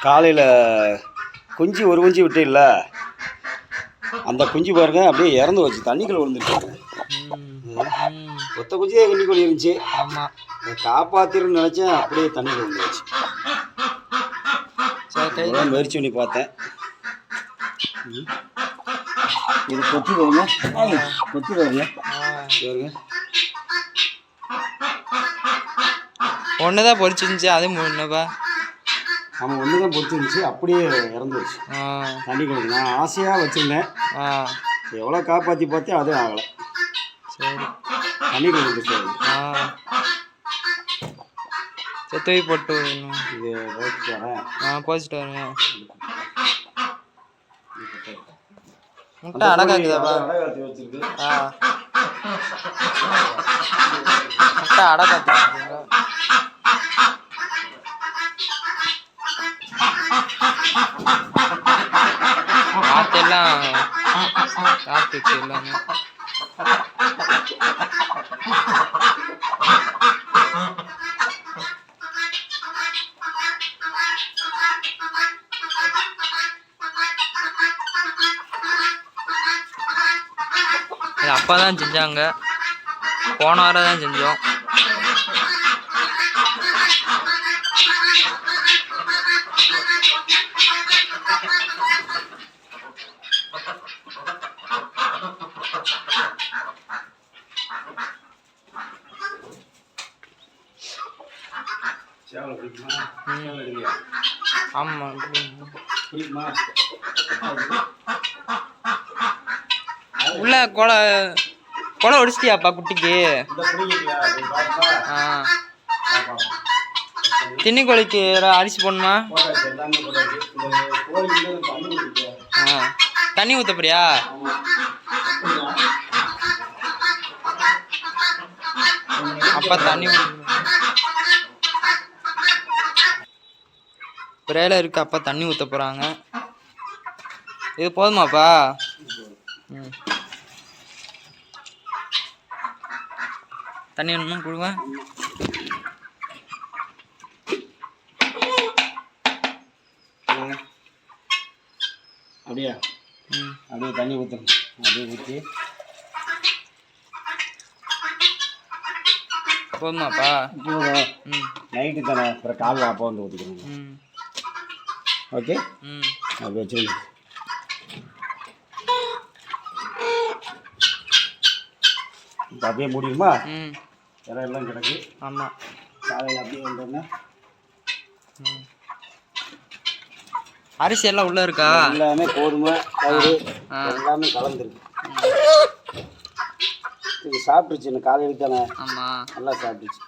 காலையில் குஞ்சு ஒரு குஞ்சு விட்டு இல்லை அந்த குஞ்சு பாருங்க அப்படியே இறந்து வச்சு தண்ணிக்குள்ள விழுந்துருக்காங்க. ஒத்த குஞ்சியே கண்ணிக்குள்ள இருந்துச்சு. ஆமாம், அதை காப்பாற்றிருன்னு நினச்சேன், அப்படியே தண்ணிக்குள்ள விழுந்துருச்சு. முயற்சி பண்ணி பார்த்தேன். இது கொத்தி வருங்க, கொத்தி வருங்க பாருங்க. ஒன்று தான் பொறிச்சிருந்துச்சு, அது முன்னப்பா அவன் ஒன்று தான் பொறிச்சிருந்துச்சு, அப்படியே இறந்துருச்சு தண்ணிக்குள்ள. நான் ஆசையாக வச்சுருந்தேன், எவ்வளோ காப்பாற்றி பார்த்தேன், அதுவும் ஆகலை. சரி, தண்ணிக்குள்ள இருந்துச்சு. செத்து போட்டு இது போச்சுட்டு வரேன். போச்சுட்டு வரேன். முட்டை அடக்காக்குதாப்பா? வச்சிருக்கு. முட்டை அடக்காத்து காத்தெல்லாம் காத்துச்சு எல்லாமே. இது அப்பா தான் செஞ்சாங்க, போன வாரம் தான் செஞ்சோம். ஆமாம், உள்ள கொலை ஒடிச்சிட்டியாப்பா குட்டிக்கு? தின்னி கோழிக்கு அரிசி போடணுமா? தண்ணி ஊற்ற போறியா? அப்பா தண்ணி பிரேல இருக்கு, அப்பா தண்ணி ஊற்ற போகிறாங்க. இது போதுமாப்பா? தண்ணி வேணுமா கொடுவேன். அப்படியா? அப்படியே தண்ணி ஊற்றணும். அப்படியே ஊற்றி போதுமாப்பா? போதும். நைட்டு தானே, அப்புறம் கால் அப்போ வந்து ஊற்றிக்கணும். ஓகே, அப்படி வச்சுக்கணும். இப்போ அப்படியே முடியுமா? இடம் எல்லாம் கிடக்கு. ஆமாம், காலையில் அப்படியே வந்தோடனே அரிசி எல்லாம் உள்ளே இருக்கா? எல்லாமே கோதுமை பயிறு எல்லாமே கலந்துருக்கு. இது சாப்பிட்டுச்சு, காலையில் தானே. ஆமாம், நல்லா சாப்பிட்டுச்சு.